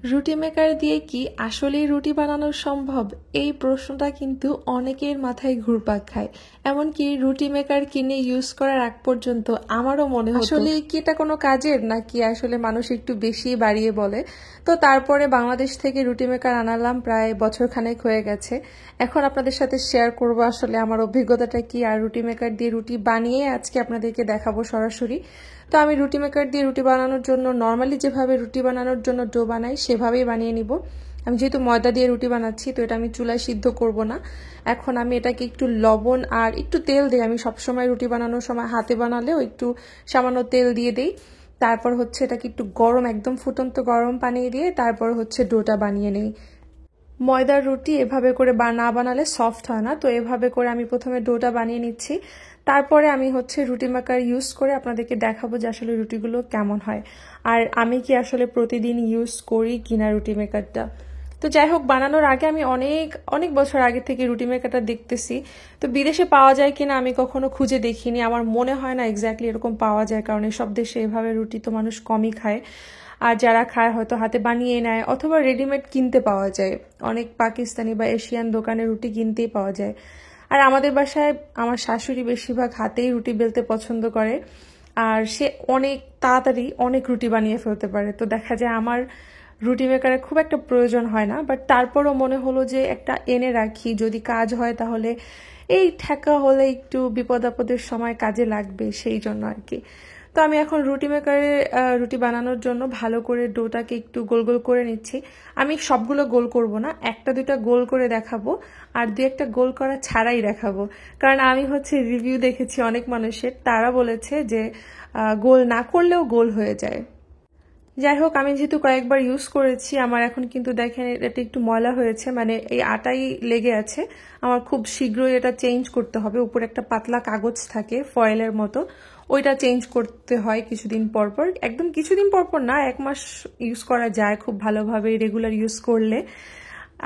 রুটি মেকার দিয়ে কি আসলেই রুটি বানানো সম্ভব? এই প্রশ্নটা কিন্তু অনেকের মাথায় ঘুরপাক খায়। এমনকি রুটি মেকার কিনে ইউজ করার আগ পর্যন্ত আমারও মনে হতো আসলে কি এটা কোনো কাজের, নাকি আসলে মানুষ একটু বেশি বাড়িয়ে বলে। তো তারপরে বাংলাদেশ থেকে রুটি মেকার আনালাম, প্রায় বছরখানেক হয়ে গেছে। এখন আপনাদের সাথে শেয়ার করব আসলে আমার অভিজ্ঞতাটা কি, আর রুটি মেকার দিয়ে রুটি বানিয়ে আজকে আপনাদেরকে দেখাবো সরাসরি। তো আমি রুটি মেকার দিয়ে রুটি বানানোর জন্য নর্মালি যেভাবে রুটি বানানোর জন্য ডো বানাই সেভাবেই বানিয়ে নিব। আমি যেহেতু ময়দা দিয়ে রুটি বানাচ্ছি, তো এটা আমি চুলায় সিদ্ধ করব না। এখন আমি এটাকে একটু লবণ আর একটু তেল দিই। আমি সবসময় রুটি বানানোর সময় হাতে বানালেও একটু সামান্য তেল দিয়ে দিই। তারপর হচ্ছে এটাকে একটু গরম, একদম ফুটন্ত গরম পানি দিয়ে তারপর হচ্ছে ডোটা বানিয়ে নেই। ময়দার রুটি এভাবে করে না বানালে সফট হয় না, তো এভাবে করে আমি প্রথমে ডোটা বানিয়ে নিচ্ছি। তারপরে আমি হচ্ছে রুটি মেকার ইউজ করে আপনাদেরকে দেখাবো যে আসলে রুটিগুলো কেমন হয়, আর আমি কি আসলে প্রতিদিন ইউজ করি কিনা রুটি মেকারটা। তো যাই হোক, বানানোর আগে আমি অনেক অনেক বছর আগে থেকে রুটি মেকারটা দেখতেছি। তো বিদেশে পাওয়া যায় কিনা আমি কখনো খুঁজে দেখিনি, আমার মনে হয় না এক্স্যাক্টলি এরকম পাওয়া যায়, কারণ এসব দেশে এভাবে রুটি তো মানুষ কমই খায়। আর যারা খায় হয়তো হাতে বানিয়ে নেয়, অথবা রেডিমেড কিনতে পাওয়া যায়। অনেক পাকিস্তানি বা এশিয়ান দোকানে রুটি কিনতেই পাওয়া যায়। আর আমাদের বাসায় আমার শাশুড়ি বেশিরভাগ হাতেই রুটি বেলতে পছন্দ করে, আর সে অনেক তাড়াতাড়ি অনেক রুটি বানিয়ে ফেলতে পারে। তো দেখা যায় আমার রুটি মেকারের খুব একটা প্রয়োজন হয় না, বাট তারপরও মনে হলো যে একটা এনে রাখি, যদি কাজ হয় তাহলে এই ঠেকা হলে একটু বিপদ আপদের সময় কাজে লাগবে, সেই জন্য আর কি। তো আমি এখন রুটি মেকারে রুটি বানানোর জন্য ভালো করে ডোটাকে একটু গোল গোল করে নিচ্ছি। আমি সবগুলো গোল করব না, একটা দুটা গোল করে দেখাবো, আর দু একটা গোল করা ছাড়াই দেখাবো। কারণ আমি হচ্ছে রিভিউ দেখেছি অনেক মানুষের, তারা বলেছে যে গোল না করলেও গোল হয়ে যায়। যাই হোক, আমি যেহেতু কয়েকবার ইউজ করেছি, আমার এখন কিন্তু দেখেন এটা একটু ময়লা হয়েছে, মানে এই আটাই লেগে আছে। আমার খুব শীঘ্রই এটা চেঞ্জ করতে হবে। উপরে একটা পাতলা কাগজ থাকে ফয়েলের মতো, ওইটা চেঞ্জ করতে হয় কিছুদিন পর পর। একদম কিছুদিন পর পর না, 1 মাস ইউজ করা যায় খুব ভালোভাবে রেগুলার ইউজ করলে।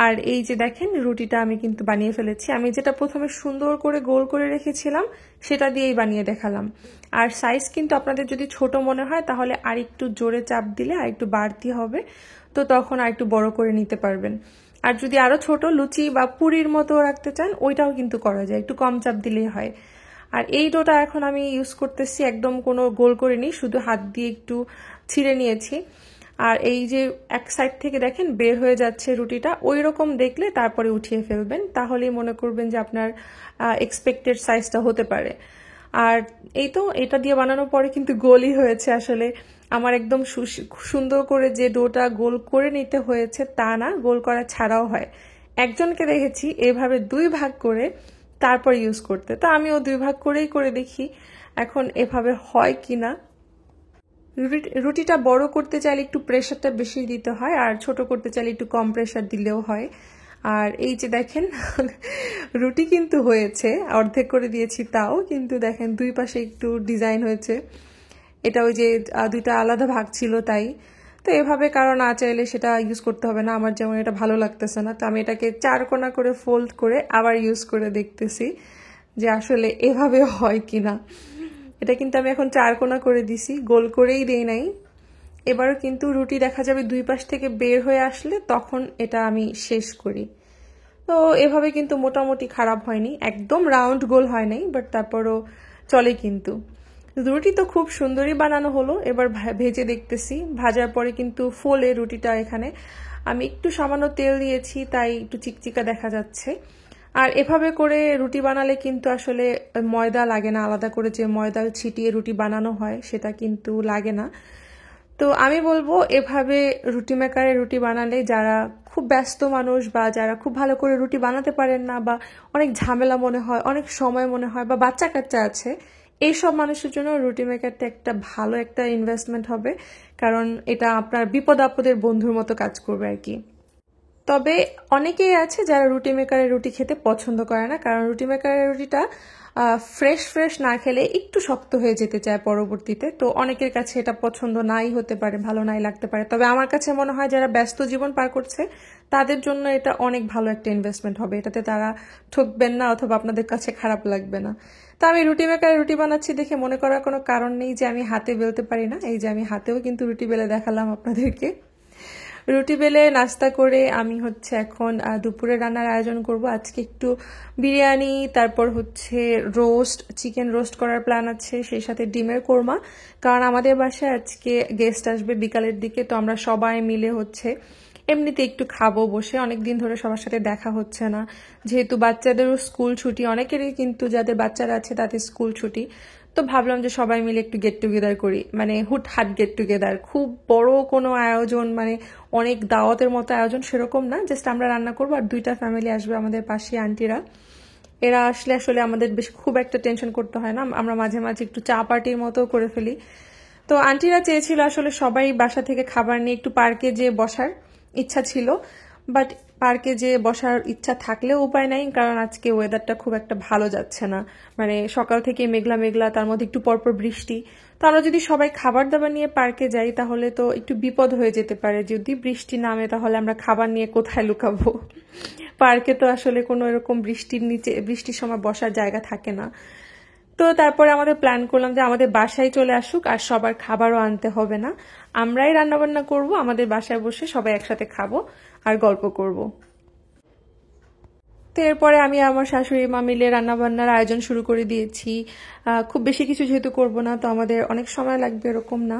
আর এই যে দেখেন, রুটিটা আমি কিন্তু বানিয়ে ফেলেছি। আমি যেটা প্রথমে সুন্দর করে গোল করে রেখেছিলাম সেটা দিয়েই বানিয়ে দেখালাম। আর সাইজ কিন্তু আপনাদের যদি ছোট মনে হয় তাহলে আর একটু জোরে চাপ দিলে আর একটু বাড়তি হবে, তো তখন আর একটু বড় করে নিতে পারবেন। আর যদি আরো ছোট লুচি বা পুরির মতো রাখতে চান, ওইটাও কিন্তু করা যায়, একটু কম চাপ দিলেই হয়। আর এই ডোটা এখন আমি ইউজ করতেছি, একদম কোনো গোল করিনি, শুধু হাত দিয়ে একটু ছিঁড়ে নিয়েছি। আর এই যে এক সাইড থেকে দেখেন বের হয়ে যাচ্ছে রুটিটা, ওই রকম দেখলে তারপরে উঠিয়ে ফেলবেন, তাহলেই মনে করবেন যে আপনার এক্সপেক্টেড সাইজটা হতে পারে। আর এই তো, এটা দিয়ে বানানোর পরে কিন্তু গোলই হয়েছে আসলে। আমার একদম সুন্দর করে যে ডোটা গোল করে নিতে হয়েছে তা না, গোল করা ছাড়াও হয়। একজনকে দেখেছি এভাবে 2 ভাগ করে তারপর ইউজ করতে, তো আমিও 2 ভাগ করেই করে দেখি এখন এভাবে হয় কিনা। রুটিটা বড় করতে চাইলে একটু প্রেশারটা বেশি দিতে হয়, আর ছোট করতে চাইলে একটু কম প্রেশার দিলেও হয়। আর এই যে দেখেন রুটি কিন্তু হয়েছে, অর্ধেক করে দিয়েছি তাও, কিন্তু দেখেন 2 পাশে একটু ডিজাইন হয়েছে। এটা ওই যে 2টা আলাদা ভাগ ছিল তাই। তো এভাবে কারো না চাইলে সেটা ইউজ করতে হবে না, আমার যেমন এটা ভালো লাগতেছে না, তো আমি এটাকে 4 কোণা করে ফোল্ড করে আবার ইউজ করে দেখতেছি যে আসলে এভাবে হয় কিনা। এটা কিন্তু আমি এখন 4 কোণা করে দিছি, গোল করেই দেই নাই। এবারও কিন্তু রুটি দেখা যাবে 2 পাশ থেকে বের হয়ে আসলে তখন এটা আমি শেষ করি। তো এভাবে কিন্তু মোটামুটি খারাপ হয়নি, একদম রাউন্ড গোল হয় নাই, বাট তারপরও চলে। কিন্তু রুটি তো খুব সুন্দরই বানানো হলো। এবার ভেজে দেখতেছি, ভাজার পরে কিন্তু ফোলে রুটিটা। এখানে আমি একটু সামান্য তেল দিয়েছি তাই একটু চিকচিকা দেখা যাচ্ছে। আর এভাবে করে রুটি বানালে কিন্তু আসলে ময়দা লাগে না, আলাদা করে যে ময়দা ছিটিয়ে রুটি বানানো হয় সেটা কিন্তু লাগে না। তো আমি বলবো এভাবে রুটি মেকারে রুটি বানালে যারা খুব ব্যস্ত মানুষ, বা যারা খুব ভালো করে রুটি বানাতে পারেন না, বা অনেক ঝামেলা মনে হয়, অনেক সময় মনে হয়, বা বাচ্চা কাচ্চা আছে, এইসব মানুষের জন্য রুটি মেকারটা একটা ভালো একটা ইনভেস্টমেন্ট হবে, কারণ এটা আপনার বিপদ আপদের বন্ধুর মতো কাজ করবে আর কি। তবে অনেকেই আছে যারা রুটি মেকারের রুটি খেতে পছন্দ করে না, কারণ রুটি মেকারের রুটিটা ফ্রেশ ফ্রেশ না খেলে একটু শক্ত হয়ে যেতে চায় পরবর্তীতে। তো অনেকের কাছে এটা পছন্দ নাই হতে পারে, ভালো নাই লাগতে পারে। তবে আমার কাছে মনে হয় যারা ব্যস্ত জীবন পার করছে তাদের জন্য এটা অনেক ভালো একটা ইনভেস্টমেন্ট হবে, এটাতে তারা ঠকবেন না, অথবা আপনাদের কাছে খারাপ লাগবে না। তো আমি রুটি মেকারে রুটি বানাচ্ছি দেখে মনে করার কোনো কারণ নেই যে আমি হাতে বেলতে পারি না। এই যে আমি হাতেও কিন্তু রুটি বেলে দেখালাম আপনাদেরকে। রুটি বেলে নাস্তা করে আমি হচ্ছে এখন দুপুরে রান্নার আয়োজন করব। আজকে একটু বিরিয়ানি, তারপর হচ্ছে রোস্ট, চিকেন রোস্ট করার প্ল্যান আছে, সেই সাথে ডিমের কোরমা। কারণ আমাদের বাসায় আজকে গেস্ট আসবে বিকালের দিকে, তো আমরা সবাই মিলে হচ্ছে এমনিতে একটু খাবো বসে। অনেকদিন ধরে সবার সাথে দেখা হচ্ছে না, যেহেতু বাচ্চাদেরও স্কুল ছুটি, অনেকেরই কিন্তু যাদের বাচ্চারা আছে তাদের স্কুল ছুটি। তো ভাবলাম যে সবাই মিলে একটু গেট টুগেদার করি, মানে হুটহাট গেট টুগেদার। খুব বড় কোনো আয়োজন, মানে অনেক দাওয়াতের মতো আয়োজন সেরকম না, জাস্ট আমরা রান্না করবো আর 2টা ফ্যামিলি আসবে আমাদের পাশে, আন্টিরা। এরা আসলে আসলে আমাদের বেশ খুব একটা টেনশন করতে হয় না, আমরা মাঝে মাঝে একটু চা পার্টির মতো করে ফেলি। তো আন্টিরা চেয়েছিল আসলে সবাই বাসা থেকে খাবার নিয়ে একটু পার্কে যেয়ে বসার ইচ্ছা ছিল, বাট পার্কে যে বসার ইচ্ছা থাকলেও উপায় নাই, কারণ আজকে ওয়েদারটা খুব একটা ভালো যাচ্ছে না। মানে সকাল থেকে মেঘলা মেঘলা, তার মধ্যে একটু পরপর বৃষ্টি। তো আমরা যদি সবাই খাবার দাবার নিয়ে পার্কে যাই তাহলে তো একটু বিপদ হয়ে যেতে পারে। যদি বৃষ্টি নামে তাহলে আমরা খাবার নিয়ে কোথায় লুকাবো? পার্কে তো আসলে কোনো এরকম বৃষ্টির নিচে, বৃষ্টির সময় বসার জায়গা থাকে না। তো তারপরে আমাদের প্ল্যান করলাম যে আমাদের বাসায় চলে আসুক, আর সবার খাবারও আনতে হবে না, আমরাই রান্নাবান্না করব, আমাদের বাসায় বসে সবাই একসাথে খাবো আর গল্প করব। তো এরপরে আমি আমার শাশুড়ি মা মিলে রান্নাবান্নার আয়োজন শুরু করে দিয়েছি। খুব বেশি কিছু যেহেতু করব না, তো আমাদের অনেক সময় লাগবে এরকম না।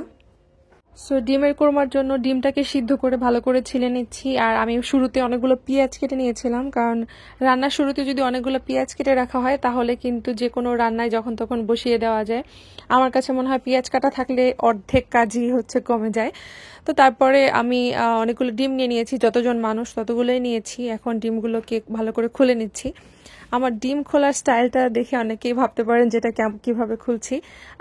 সো ডিমের কোরমার জন্য ডিমটাকে সিদ্ধ করে ভালো করে ছিলে নিচ্ছি। আর আমি শুরুতে অনেকগুলো পেঁয়াজ কেটে নিয়েছিলাম, কারণ রান্নার শুরুতে যদি অনেকগুলো পেঁয়াজ কেটে রাখা হয় তাহলে কিন্তু যে কোনো রান্নায় যখন তখন বসিয়ে দেওয়া যায়। আমার কাছে মনে হয় পেঁয়াজ কাটা থাকলে অর্ধেক কাজই হচ্ছে কমে যায়। তো তারপরে আমি অনেকগুলো ডিম নিয়ে নিয়েছি, যতজন মানুষ ততগুলোই নিয়েছি। এখন ডিমগুলোকে ভালো করে খুলে নিচ্ছি। আমার ডিম খোলার স্টাইলটা দেখে অনেকেই ভাবতে পারেন যেটা কিভাবে খুলছি।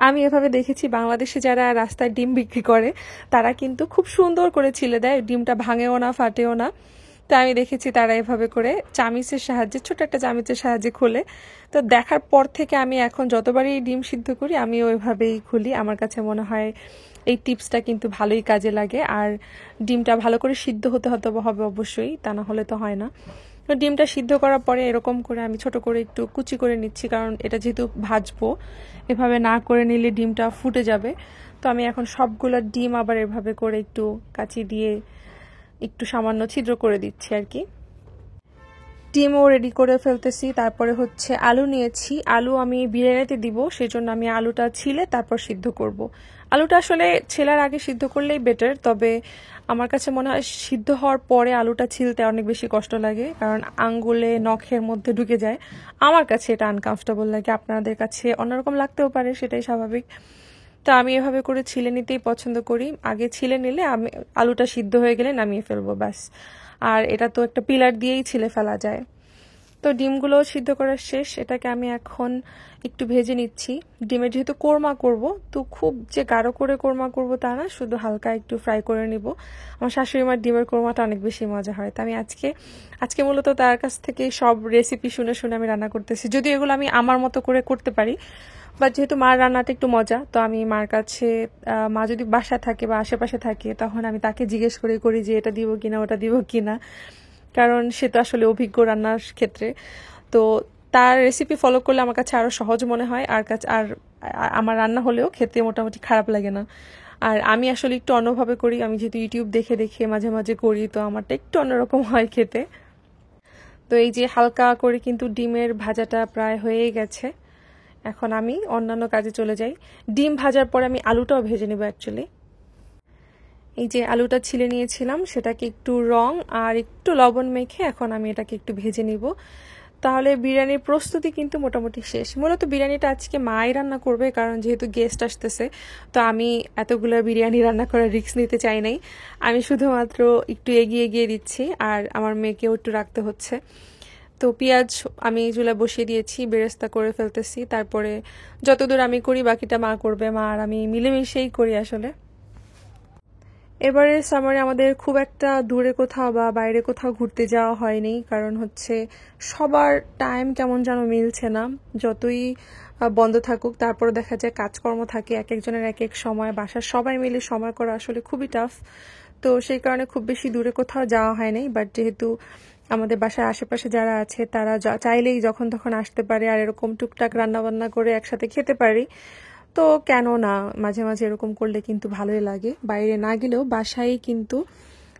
আমি এভাবে দেখেছি বাংলাদেশে যারা রাস্তায় ডিম বিক্রি করে তারা কিন্তু খুব সুন্দর করে ছিলে দেয়, ডিমটা ভাঙেও না, ফাটেও না। তো আমি দেখেছি তারা এভাবে করে চামিচের সাহায্যে, ছোট একটা চামিচের সাহায্যে খুলে। তো দেখার পর থেকে আমি এখন যতবারই ডিম সিদ্ধ করি আমি ওইভাবেই খুলি। আমার কাছে মনে হয় এই টিপসটা কিন্তু ভালোই কাজে লাগে। আর ডিমটা ভালো করে সিদ্ধ হতে হবে অবশ্যই, তা না হলে তো হয় না। তো ডিমটা সিদ্ধ করার পরে এরকম করে আমি ছোট করে একটু কুচি করে নিচ্ছি, কারণ এটা যেহেতু ভাজবো, এভাবে না করে নিলে ডিমটা ফুটে যাবে। তো আমি এখন সবগুলো ডিম আবার এভাবে করে একটু কাঁচি দিয়ে একটু সামান্য ছিদ্র করে দিচ্ছি আর কি। ডিমও রেডি করে ফেলতেছি। তারপরে হচ্ছে আলু নিয়েছি, আলু আমি বিরিয়ানিতে দিব, সেজন্য আমি আলুটা ছিলে তারপর সিদ্ধ করব। আলুটা আসলে ছেলার আগে সিদ্ধ করলেই বেটার, তবে আমার কাছে মনে হয় সিদ্ধ হওয়ার পরে আলুটা ছিলতে অনেক বেশি কষ্ট লাগে, কারণ আঙ্গুলে নখের মধ্যে ঢুকে যায়। আমার কাছে এটা আনকমফোর্টেবল লাগে, আপনাদের কাছে অন্যরকম লাগতেও পারে, সেটাই স্বাভাবিক। তো আমি এভাবে করে ছিলে নিতেই পছন্দ করি। আগে ছিলে নিলে আমি আলুটা সিদ্ধ হয়ে গেলে নামিয়ে ফেলবো ব্যাস। আর এটা তো একটা পিলার দিয়েই ছিলে ফেলা যায়। তো ডিমগুলো সিদ্ধ করা শেষ, এটাকে আমি এখন একটু ভেজে নিচ্ছি। ডিমের যেহেতু কোরমা করব, তো খুব যে গাঢ় করে কোরমা করব তা না, শুধু হালকা একটু ফ্রাই করে নিব। আমার শাশুড়ি মার ডিমের কোরমাটা অনেক বেশি মজা হয়। তো আমি আজকে মূলত তার কাছ থেকে সব রেসিপি শুনে শুনে আমি রান্না করতেছি, যদিও এগুলো আমি আমার মতো করে করতে পারি, বাট যেহেতু মার রান্নাটা একটু মজা, তো আমি মার কাছে, মা যদি বাসায় থাকে বা আশেপাশে থাকে তখন আমি তাকে জিজ্ঞেস করি যে এটা দিব কিনা, ওটা দিব কিনা, কারণ সে তো আসলে অভিজ্ঞ রান্নার ক্ষেত্রে। তো তার রেসিপি ফলো করলে আমার কাছে আরো সহজ মনে হয়, আর আমার রান্না হলেও খেতে মোটামুটি খারাপ লাগে না। আর আমি আসলে একটু অন্যভাবে করি, আমি যেহেতু ইউটিউব দেখে দেখে মাঝে মাঝে করি, তো আমারটা একটু অন্যরকম হয় খেতে। তো এই যে হালকা করে কিন্তু ডিমের ভাজাটা প্রায় হয়েই গেছে, এখন আমি অন্যান্য কাজে চলে যাই। ডিম ভাজার পরে আমি আলুটাও ভেজে নেব অ্যাকচুয়ালি। এই যে আলুটা ছিলে নিয়েছিলাম সেটাকে একটু রং আর একটু লবণ মেখে এখন আমি এটাকে একটু ভেজে নিব। তাহলে বিরিয়ানির প্রস্তুতি কিন্তু মোটামুটি শেষ। মূলত বিরিয়ানিটা আজকে মাই রান্না করবে, কারণ যেহেতু গেস্ট আসতেছে, তো আমি এতগুলো বিরিয়ানি রান্না করার রিস্ক নিতে চাই নাই। আমি শুধুমাত্র একটু এগিয়ে এগিয়ে দিচ্ছি, আর আমার মেয়েকেও একটু রাখতে হচ্ছে। তো পেঁয়াজ আমি চুলা বসিয়ে দিয়েছি, বেরেস্তা করে ফেলতেছি। তারপরে যতদূর আমি করি বাকিটা মা করবে, মা আর আমি মিলেমিশেই করি আসলে। এবারে সামারে আমাদের খুব একটা দূরে কোথাও বা বাইরে কোথাও ঘুরতে যাওয়া হয়নি, কারণ হচ্ছে সবার টাইম কেমন যেন মিলছে না। যতই বন্ধ থাকুক তারপরে দেখা যায় কাজকর্ম থাকে, এক একজনের এক এক সময়, বাসার সবাই মিলে সময় করা আসলে খুবই টাফ। তো সেই কারণে খুব বেশি দূরে কোথাও যাওয়া হয়নি। বাট যেহেতু আমাদের বাসার আশেপাশে যারা আছে তারা চাইলেই যখন তখন আসতে পারে, আর এরকম টুকটাক রান্না বান্না করে একসাথে খেতে পারি, তো কেন না, মাঝে মাঝে এরকম করলে কিন্তু ভালোই লাগে। বাইরে না গেলেও বাসায় কিন্তু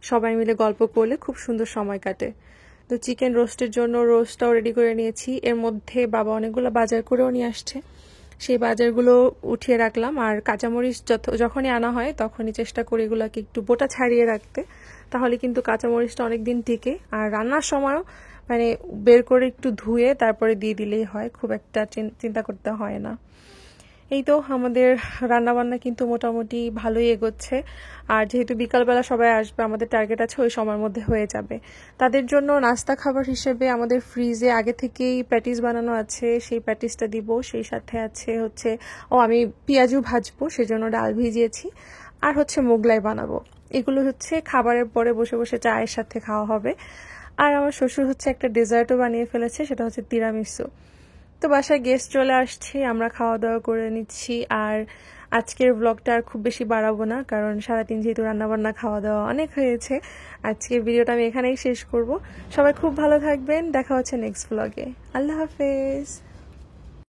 সবাই মিলে গল্প করলে খুব সুন্দর সময় কাটে। তো চিকেন রোস্টের জন্য রোস্টটাও রেডি করে নিয়েছি। এর মধ্যে বাবা অনেকগুলো বাজার করেও নিয়ে আসছে, সেই বাজারগুলো উঠিয়ে রাখলাম। আর কাঁচামরিচ যখনই আনা হয় তখনই চেষ্টা করি এগুলোকে একটু বোটা ছাড়িয়ে রাখতে, তাহলে কিন্তু কাঁচামরিচটা অনেক দিন টিকে। আর রান্নার সময়ও মানে বের করে একটু ধুয়ে তারপরে দিয়ে দিলেই হয়, খুব একটা চিন্তা করতে হয় না। এই তো আমাদের রান্নাবান্না কিন্তু মোটামুটি ভালোই এগোচ্ছে। আর যেহেতু বিকালবেলা সবাই আসবে, আমাদের টার্গেট আছে ওই সময়ের মধ্যে হয়ে যাবে। তাদের জন্য নাস্তা খাবার হিসেবে আমাদের ফ্রিজে আগে থেকেই প্যাটিস বানানো আছে, সেই প্যাটিসটা দিব। সেই সাথে আছে হচ্ছে আমি পেঁয়াজু ভাজবো, সেজন্য ডাল ভিজিয়েছি। আর হচ্ছে মোগলাই বানাবো। এগুলো হচ্ছে খাবারের পরে বসে বসে চায়ের সাথে খাওয়া হবে। আর আমার শ্বশুর হচ্ছে একটা ডেজার্টও বানিয়ে ফেলেছে, সেটা হচ্ছে তিরামিসু। তো বাসায় গেস্ট চলে আসছে, আমরা খাওয়া দাওয়া করে নিচ্ছি। আর আজকের ব্লগটা আর খুব বেশি বাড়াবো না, কারণ সারাদিন যেহেতু রান্নাবান্না খাওয়া দাওয়া অনেক হয়েছে। আজকের ভিডিওটা আমি এখানেই শেষ করব। সবাই খুব ভালো থাকবেন, দেখা হচ্ছে নেক্সট ব্লগে। আল্লাহ হাফেজ।